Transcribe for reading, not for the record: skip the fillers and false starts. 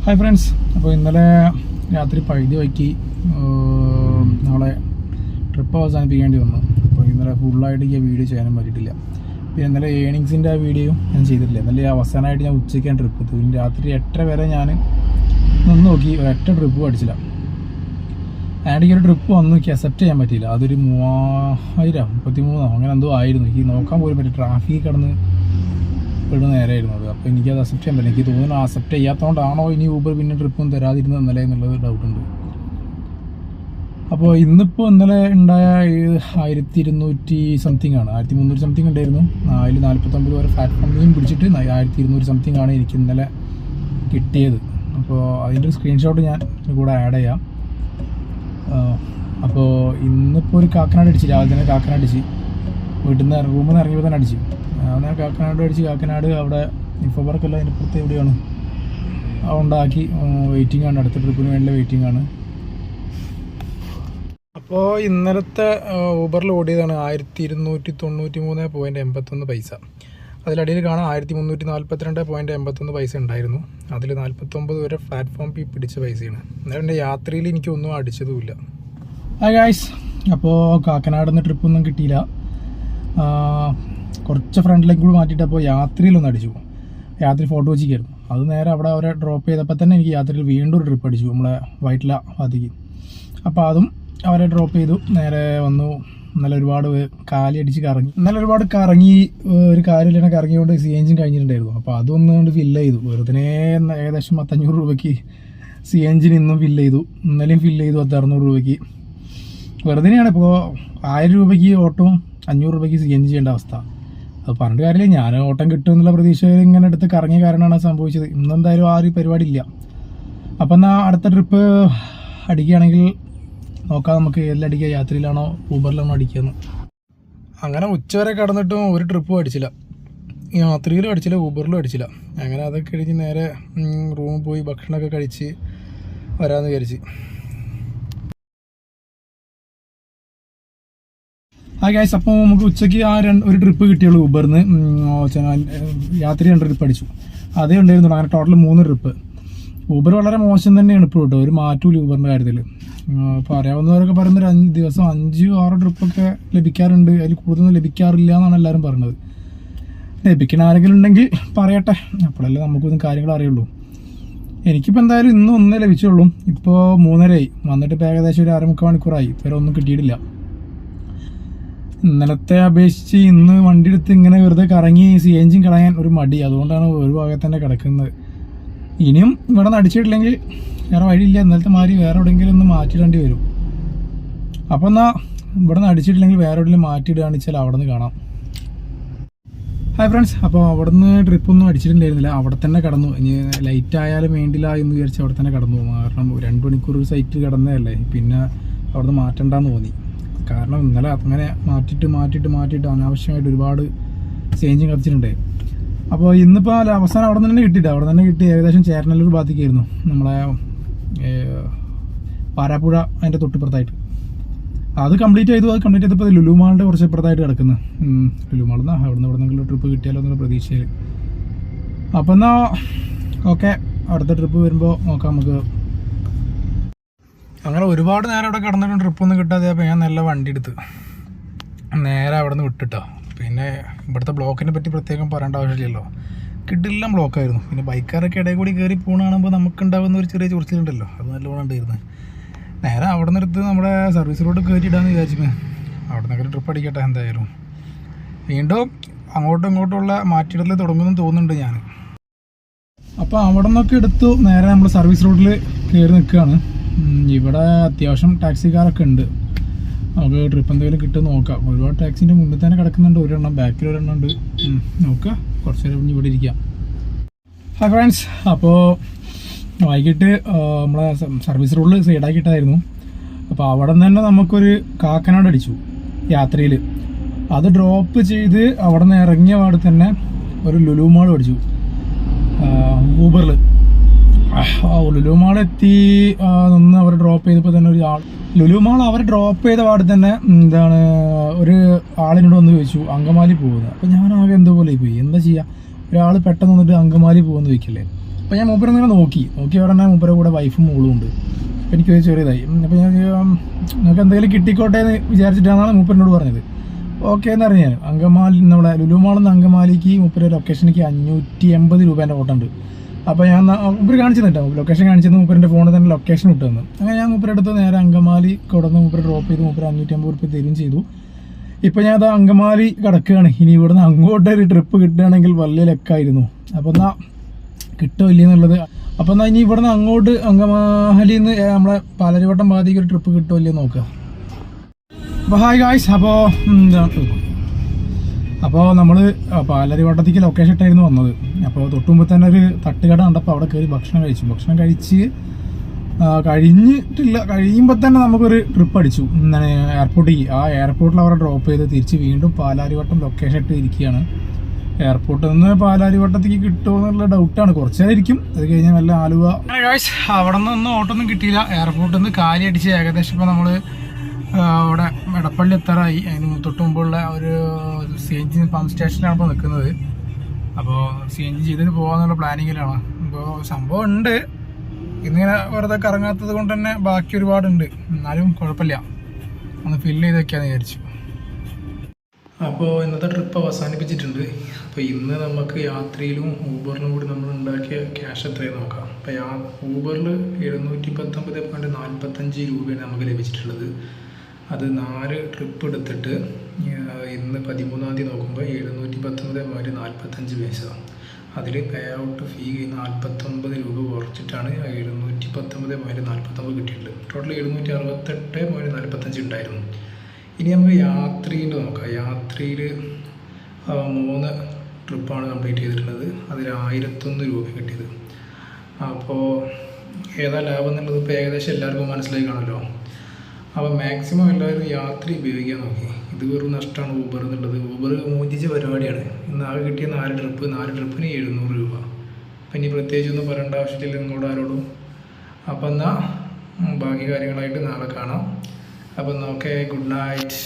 Hi friends, അപ്പോൾ ഇന്നലെ രാത്രി പഴുതി വയ്ക്കി നാളെ ട്രിപ്പ് അവസാനിപ്പിക്കേണ്ടി വന്നു. അപ്പോൾ ഇന്നലെ ഫുള്ളായിട്ട് ഈ വീഡിയോ ചെയ്യാനും പറ്റിയിട്ടില്ല. പിന്നെ ഇന്നലെ ഏണിങ്സിൻ്റെ ആ വീഡിയോയും ഞാൻ ചെയ്തിട്ടില്ല. ഇന്നലെ അവസാനമായിട്ട് ഞാൻ ഉച്ചയ്ക്കാണ് ട്രിപ്പ് എത്തും. ഇനി രാത്രി 8:30 വരെ ഞാൻ നിന്ന് നോക്കി, ഒരൊറ്റ ട്രിപ്പ് പഠിച്ചില്ല. ആൻഡ് ഈ ഒരു ട്രിപ്പ് വന്ന് എനിക്ക് അക്സെപ്റ്റ് ചെയ്യാൻ പറ്റിയില്ല. അതൊരു 3033 അങ്ങനെ എന്തോ ആയിരുന്നു. എനിക്ക് നോക്കാൻ പോലും പറ്റില്ല. ട്രാഫിക് കിടന്ന് നേരെയായിരുന്നു അത്. അപ്പോൾ എനിക്കത് അക്സെപ്റ്റ് ചെയ്യാൻ പറ്റില്ല. എനിക്ക് തോന്നുന്നു അക്സെപ്റ്റ് ചെയ്യാത്തതുകൊണ്ടാണോ ഇനി ഊബർ പിന്നെ ട്രിപ്പൊന്നും തരാതിരുന്നത് ഇന്നലെ എന്നുള്ളത് ഡൗട്ടുണ്ട്. അപ്പോൾ ഇന്നലെ ഉണ്ടായ 1200 സംതിങ് ആണ്, 1300 സംതിങ് ഉണ്ടായിരുന്നു. അതിൽ 49 വരെ പ്ലാറ്റ്ഫോമിൽ പിടിച്ചിട്ട് 1200 സംതിങ് ആണ് എനിക്ക് ഇന്നലെ കിട്ടിയത്. അപ്പോൾ അതിൻ്റെ ഒരു സ്ക്രീൻഷോട്ട് ഞാൻ കൂടെ ആഡ് ചെയ്യാം. അപ്പോൾ ഇന്നിപ്പോൾ ഒരു കാക്കനാട് അടിച്ച്, രാവിലെ തന്നെ കാക്കനാട് അടിച്ച്, വീട്ടിൽ നിന്ന് റൂമിൽ നിന്ന് ഇറങ്ങിയപ്പോൾ തന്നെ അടിച്ച്. ഞാൻ കാക്കനാട് അവിടെ ഇൻഫോ പാർക്കല്ല, അതിനപ്പുറത്ത് എവിടെയാണ് ഉണ്ടാക്കി വെയിറ്റിംഗ് ആണ്. അടുത്ത ട്രിപ്പിന് വേണ്ടി വെയിറ്റിംഗ് ആണ്. അപ്പോൾ ഇന്നലത്തെ ഊബറിൽ ഓടിയതാണ് 1293.81 പൈസ. അതിലടിയിൽ കാണാം 1342.81 പൈസ ഉണ്ടായിരുന്നു. അതിൽ 49 വരെ പ്ലാറ്റ്ഫോം പിടിച്ച പൈസയാണ്. എന്നാലും എൻ്റെ യാത്രയിൽ എനിക്കൊന്നും അടിച്ചതുമില്ല. ഹായ് ഗായ്സ്, അപ്പോൾ കാക്കനാട് നിന്ന് ട്രിപ്പൊന്നും കിട്ടിയില്ല. കുറച്ച് ഫ്രണ്ടിലേക്ക് കൂടി മാറ്റിയിട്ടപ്പോൾ യാത്രയിലൊന്നും അടിച്ചു. രാത്രി ഫോട്ടോ വെച്ചിരിക്കുന്നു. അത് നേരെ അവിടെ അവരെ ഡ്രോപ്പ് ചെയ്തപ്പോൾ തന്നെ എനിക്ക് യാത്രയിൽ വീണ്ടും ഒരു ട്രിപ്പ് അടിച്ചു, നമ്മളെ വൈറ്റില ഭാഗത്തേക്ക്. അപ്പോൾ അതും അവരെ ഡ്രോപ്പ് ചെയ്തു, നേരെ വന്നു. ഇന്നലെ ഒരുപാട് കാലി കറങ്ങി. ഇന്നലെ ഒരുപാട് കറങ്ങി, ഒരു കാര്യമില്ല കറങ്ങിയോണ്ട് CNG കഴിഞ്ഞിട്ടുണ്ടായിരുന്നു. അപ്പോൾ അതൊന്നും കൊണ്ട് ഫില്ല് ചെയ്തു. വെറുതെ ഏകദേശം 500 രൂപയ്ക്ക് CNG ഇന്നും ഫില്ല് ചെയ്തു. ഇന്നലെയും ഫില്ല് ചെയ്തു 600 രൂപയ്ക്ക്. വെറുതെയാണ്. ഇപ്പോൾ 1000 രൂപയ്ക്ക് ഓട്ടവും 500 രൂപയ്ക്ക് CNG ചെയ്യേണ്ട അവസ്ഥ. അത് പറഞ്ഞിട്ട് കാര്യമില്ല. ഞാൻ ഓട്ടം കിട്ടുമെന്നുള്ള പ്രതീക്ഷയിൽ ഇങ്ങനെ എടുത്ത് കറങ്ങിയ കാരണമാണ് സംഭവിച്ചത്. ഇന്നെന്തായാലും ആ ഒരു പരിപാടി ഇല്ല. അപ്പം എന്നാൽ അടുത്ത ട്രിപ്പ് അടിക്കുകയാണെങ്കിൽ നോക്കാം, നമുക്ക് ഏതിൽ അടിക്കുക, യാത്രയിലാണോ ഊബറിലാണോ അടിക്കുകയെന്ന്. അങ്ങനെ ഉച്ചവരെ കടന്നിട്ടും ഒരു ട്രിപ്പും അടിച്ചില്ല. യാത്രയിലും അടിച്ചില്ല, ഊബറിലും അടിച്ചില്ല. അങ്ങനെ അതൊക്കെ കഴിഞ്ഞ് നേരെ റൂമിൽ പോയി ഭക്ഷണമൊക്കെ കഴിച്ച് വരാമെന്ന് വിചാരിച്ച്. ആ ഗൈസ്, അപ്പോൾ നമുക്ക് ഉച്ചയ്ക്ക് ഒരു ട്രിപ്പ് കിട്ടിയുള്ളൂ ഊബറിന്ന്. രാത്രി 2 ട്രിപ്പ് അടിച്ചു. അതേ ഉണ്ടായിരുന്നുള്ളൂ. അങ്ങനെ ടോട്ടൽ 3 ട്രിപ്പ്. ഊബർ വളരെ മോശം തന്നെയാണ് ഇപ്പോൾ കേട്ടോ, ഒരു മാറ്റമില്ല ഊബറിൻ്റെ കാര്യത്തിൽ. അപ്പോൾ അറിയാവുന്നവരൊക്കെ പറയുന്നത് 5 ദിവസം 5-6 ട്രിപ്പൊക്കെ ലഭിക്കാറുണ്ട്, അതിൽ കൂടുതലൊന്നും ലഭിക്കാറില്ല എന്നാണ് എല്ലാവരും പറയുന്നത്. ലഭിക്കുന്ന ആരെങ്കിലും ഉണ്ടെങ്കിൽ പറയട്ടെ, അപ്പോഴല്ലേ നമുക്കൊന്നും കാര്യങ്ങൾ അറിയുള്ളൂ. എനിക്കിപ്പോൾ എന്തായാലും ഇന്നും 1 ലഭിച്ചുള്ളൂ. ഇപ്പോൾ 3:30 വന്നിട്ട് ഇപ്പോൾ ഏകദേശം ഒരു 1/2-3 മണിക്കൂറായി. ഇതുവരെ ഒന്നും കിട്ടിയിട്ടില്ല. ഇന്നലത്തെ അപേക്ഷിച്ച് ഇന്ന് വണ്ടി എടുത്ത് ഇങ്ങനെ വെറുതെ കറങ്ങി CNG കളയാൻ ഒരു മടി. അതുകൊണ്ടാണ് ഒരു ഭാഗത്ത് തന്നെ കിടക്കുന്നത്. ഇനിയും ഇവിടെ നിന്ന് അടിച്ചിട്ടില്ലെങ്കിൽ വേറെ വഴിയില്ല. ഇന്നലത്തെ മാറി വേറെ എവിടെയെങ്കിലും ഒന്ന് മാറ്റിയിടേണ്ടി വരും. അപ്പോൾ എന്നാൽ ഇവിടെ നിന്ന് അടിച്ചിട്ടില്ലെങ്കിൽ വേറെ എവിടെയെങ്കിലും മാറ്റിയിടുകയാണെന്ന് വെച്ചാൽ അവിടെ നിന്ന് കാണാം. ഹായ് ഫ്രണ്ട്സ്, അപ്പോൾ അവിടെ നിന്ന് ട്രിപ്പൊന്നും അടിച്ചിട്ടുണ്ടായിരുന്നില്ല. അവിടെ തന്നെ കടന്നു. ഇനി ലൈറ്റ് ആയാലും വേണ്ടില്ല എന്ന് വിചാരിച്ച് അവിടെ തന്നെ കടന്നു. കാരണം 2 മണിക്കൂർ ഒരു സൈറ്റ് കിടന്നതല്ലേ, പിന്നെ അവിടെ നിന്ന് മാറ്റണ്ടെന്ന് തോന്നി. കാരണം ഇന്നലെ അങ്ങനെ മാറ്റിയിട്ട് അനാവശ്യമായിട്ട് ഒരുപാട് CNG കത്തിച്ചിട്ടുണ്ട്. അപ്പോൾ ഇന്നിപ്പോൾ അവസാനം അവിടെ തന്നെ കിട്ടി. ഏകദേശം ചേരനല്ലൂർ ഭാഗത്തേക്കായിരുന്നു, നമ്മളെ പാരാപ്പുഴ അതിൻ്റെ തൊട്ടിപ്പുറത്തായിട്ട്. അത് കംപ്ലീറ്റ് ചെയ്തപ്പോൾ ലുലുമാളിൻ്റെ കുറച്ച് ഇപ്പുറത്തായിട്ട് കിടക്കുന്നത്. ലുലുമാളിൽ നിന്ന് അവിടെ നിന്നെങ്കിലും ട്രിപ്പ് കിട്ടിയാലോ എന്നുള്ള പ്രതീക്ഷയിൽ. അപ്പോൾ എന്നാൽ ഓക്കെ, അടുത്ത ട്രിപ്പ് വരുമ്പോൾ നോക്കാം നമുക്ക്. അങ്ങനെ ഒരുപാട് നേരം അവിടെ കിടന്നിട്ടും ട്രിപ്പൊന്നും കിട്ടാതെ അപ്പോൾ ഞാൻ നല്ല വണ്ടി എടുത്ത് നേരെ അവിടെ നിന്ന് വിട്ടിട്ടോ. പിന്നെ ഇവിടുത്തെ ബ്ലോക്കിനെ പറ്റി പ്രത്യേകം പറയേണ്ട ആവശ്യമില്ലല്ലോ, കിട്ടില്ല ബ്ലോക്കായിരുന്നു. പിന്നെ ബൈക്കാരൊക്കെ ഇടയിൽ കൂടി കയറി പോകണ കാണുമ്പോൾ നമുക്കുണ്ടാകുന്ന ഒരു ചെറിയ ചൊറിച്ചിലുണ്ടല്ലോ, അത് നല്ലോണം ഉണ്ടായിരുന്നു. നേരെ അവിടെ നിന്ന് എടുത്ത് നമ്മുടെ സർവീസ് റോഡ് കയറ്റിയിടാന്ന് വിചാരിച്ചു. അവിടെ നിന്നൊക്കെ ട്രിപ്പ് അടിക്കട്ടെ എന്തായാലും. വീണ്ടും അങ്ങോട്ടും ഇങ്ങോട്ടുമുള്ള മാറ്റിയിടൽ തുടങ്ങുമെന്ന് തോന്നുന്നുണ്ട് ഞാൻ. അപ്പോൾ അവിടെ നിന്നൊക്കെ എടുത്തു നേരെ നമ്മൾ സർവീസ് റോഡിൽ കയറി നിൽക്കുകയാണ്. ഇവിടെ അത്യാവശ്യം ടാക്സിക്കാരൊക്കെ ഉണ്ട്. നമുക്ക് ട്രിപ്പ് എന്തെങ്കിലും കിട്ടുമെന്ന് നോക്കാം. ഒരുപാട് ടാക്സിൻ്റെ മുന്നിൽ തന്നെ കിടക്കുന്നുണ്ട്, ഒരെണ്ണം ബാക്കിൽ ഒരെണ്ണം ഉണ്ട്. നോക്കാം, കുറച്ച് നേരം ഇവിടെ ഇരിക്കാം. ഹായ് ഫ്രണ്ട്സ്, അപ്പോൾ വൈകിട്ട് നമ്മളെ സർവീസ് റോഡിൽ സൈഡാക്കിയിട്ടായിരുന്നു. അപ്പോൾ അവിടെ നിന്ന് തന്നെ നമുക്കൊരു കാക്കനാട് അടിച്ചു യാത്രയിൽ. അത് ഡ്രോപ്പ് ചെയ്ത് അവിടെ നിന്ന് ഇറങ്ങിയ പാട് തന്നെ ഒരു ലുലുമാൾ അടിച്ചു ഊബറിൽ. ലുലുമാളെത്തി നിന്ന് അവർ ഡ്രോപ്പ് ചെയ്തപ്പോൾ തന്നെ ലുലുമാൾ അവർ ഡ്രോപ്പ് ചെയ്ത പാട് തന്നെ ഒരു ആളിനോട് വന്ന് ചോദിച്ചു അങ്കമാലി പോകുന്നത്. അപ്പോൾ ഞാൻ ആകെ എന്തോ പോലെ പോയി. എന്താ ചെയ്യുക, ഒരാൾ പെട്ടെന്ന് വന്നിട്ട് അങ്കമാലി പോകുമെന്ന് ചോദിക്കില്ലേ. അപ്പോൾ ഞാൻ മൂപ്പരെ ഇങ്ങനെ നോക്കി പറഞ്ഞാൽ മൂപ്പരെ കൂടെ വൈഫും മോളും ഉണ്ട്. അപ്പോൾ എനിക്ക് ചെറിയതായി. അപ്പോൾ ഞാൻ നിങ്ങൾക്ക് എന്തെങ്കിലും കിട്ടിക്കോട്ടെ എന്ന് വിചാരിച്ചിട്ടാണ് മൂപ്പരിനോട് പറഞ്ഞത്. ഓക്കെ എന്ന് അറിഞ്ഞാൽ അങ്കമാലി നമ്മുടെ ലുലുമാളിൽ നിന്ന് അങ്കമാലിക്ക് മൂപ്പര് ലൊക്കേഷനിലേക്ക് 580 രൂപേൻ്റെ ഓട്ടം ഉണ്ട്. അപ്പോൾ ഞാൻ മൂപ്പര് കാണിച്ചു തന്നിട്ടോ, ലൊക്കേഷൻ കാണിച്ചത് മൂപ്പരിൻ്റെ ഫോണിൽ തന്നെ ലൊക്കേഷൻ ഇട്ടു തന്നു. അങ്ങനെ ഞാൻ മൂപ്പരുടെ അടുത്ത് നേരെ അങ്കമാലി കൊടുന്ന് മൂപ്പര് ഡ്രോപ്പ് ചെയ്ത് മൂപ്പര് 550 രൂപ തരും ചെയ്തു. ഇപ്പോൾ ഞാൻ അത് അങ്കമാലി കിടക്കുകയാണ്. ഇനി ഇവിടുന്ന് അങ്ങോട്ടൊരു ട്രിപ്പ് കിട്ടുകയാണെങ്കിൽ വലിയ ലക്കായിരുന്നു. അപ്പോൾ എന്നാൽ കിട്ടുമോ ഇല്ലെന്നുള്ളത്. അപ്പോൾ എന്നാൽ ഇനി ഇവിടുന്ന് അങ്ങോട്ട് അങ്കമാലിയിൽ നിന്ന് നമ്മളെ പാലാരിവട്ടം ഭാഗത്തേക്ക് ഒരു ട്രിപ്പ് കിട്ടുമോ ഇല്ലയോ നോക്കുക. അപ്പോൾ ഹായ് ഗായ്സ്, അപ്പോൾ നമ്മൾ പാലാരിവട്ടത്തേക്ക് ലൊക്കേഷൻ ഇട്ടായിരുന്നു വന്നത്. അപ്പോൾ തൊട്ട് മുമ്പ് തന്നെ ഒരു തട്ടുകട കണ്ടപ്പോൾ അവിടെ കയറി ഭക്ഷണം കഴിച്ച് കഴിയുമ്പോൾ തന്നെ നമുക്കൊരു ട്രിപ്പ് അടിച്ചു. എന്താണ് എയർപോർട്ടിലേക്ക്. ആ എയർപോർട്ടിൽ അവരെ ഡ്രോപ്പ് ചെയ്ത് തിരിച്ച് വീണ്ടും പാലാരിവട്ടം ലൊക്കേഷൻ ഇട്ട് ഇരിക്കുകയാണ്. എയർപോർട്ടിൽ നിന്ന് പാലാരിവട്ടത്തേക്ക് കിട്ടുമോ എന്നുള്ള ഡൗട്ടാണ്. കുറച്ച് നേരം ഇരിക്കും, അത് കഴിഞ്ഞാൽ നല്ല ആലുവ. അവിടെ നിന്നൊന്നും ഓട്ടൊന്നും കിട്ടിയില്ല. എയർപോർട്ടിൽ നിന്ന് കാലി അടിച്ച് ഏകദേശം ഇപ്പോൾ നമ്മൾ അവിടെ എടപ്പള്ളി എത്താറായി. അതിന് തൊട്ട് മുമ്പുള്ള ഒരു CNG പമ്പ് സ്റ്റേഷനിലാണ് ഇപ്പോൾ നിൽക്കുന്നത്. അപ്പോൾ CNG ചെയ്തിട്ട് പോകാമെന്നുള്ള പ്ലാനിങ്ങിലാണ്. ഇപ്പോൾ സംഭവം ഉണ്ട്, ഇന്നിങ്ങനെ വെറുതെ കറങ്ങാത്തത് കൊണ്ട് തന്നെ ബാക്കി ഒരുപാടുണ്ട്. എന്നാലും കുഴപ്പമില്ല, ഒന്ന് ഫില്ല് ചെയ്ത് വെക്കാമെന്ന് വിചാരിച്ചു. അപ്പോൾ ഇന്നത്തെ ട്രിപ്പ് അവസാനിപ്പിച്ചിട്ടുണ്ട്. അപ്പോൾ ഇന്ന് നമുക്ക് യാത്രയിലും ഊബറിനും കൂടി നമ്മൾ ഉണ്ടാക്കിയ ക്യാഷ് എത്രയും നോക്കാം. അപ്പോൾ ഊബറിൽ 719.45 രൂപയാണ് നമുക്ക് ലഭിച്ചിട്ടുള്ളത്. അത് 4 ട്രിപ്പ് എടുത്തിട്ട് ഇന്ന് 13-ാം തീയതി നോക്കുമ്പോൾ 719.45 പൈസ. അതിൽ പേ ഔട്ട് ഫീ 49 രൂപ കുറച്ചിട്ടാണ് 719.49 കിട്ടിയിട്ടുള്ളത്. ടോട്ടൽ 768.45 ഉണ്ടായിരുന്നു. ഇനി നമുക്ക് യാത്രയിൽ നോക്കാം. യാത്രയിൽ 3 ട്രിപ്പാണ് കംപ്ലീറ്റ് ചെയ്തിട്ടുള്ളത്. അതിൽ 1001 രൂപ കിട്ടിയത്. അപ്പോൾ ഏതാ ലാഭം എന്നുള്ളത് ഇപ്പോൾ ഏകദേശം എല്ലാവർക്കും മനസ്സിലായി കാണുമല്ലോ. അപ്പോൾ മാക്സിമം എല്ലാവരും യാത്ര ഉപയോഗിക്കാൻ നോക്കി. ഇത് വെറും നഷ്ടമാണ് ഊബർ എന്നുള്ളത്. ഊബർ മോചിച്ച പരിപാടിയാണ്. ഇന്ന് ആകെ കിട്ടിയ 4 ട്രിപ്പിന് 700 രൂപ. അപ്പം ഇനി പ്രത്യേകിച്ചൊന്നും പറയേണ്ട ആവശ്യമില്ല നിങ്ങളോട് ആരോടും. അപ്പം എന്നാൽ ബാക്കി കാര്യങ്ങളായിട്ട് നാളെ കാണാം. അപ്പം ഓക്കെ, ഗുഡ് നൈറ്റ്.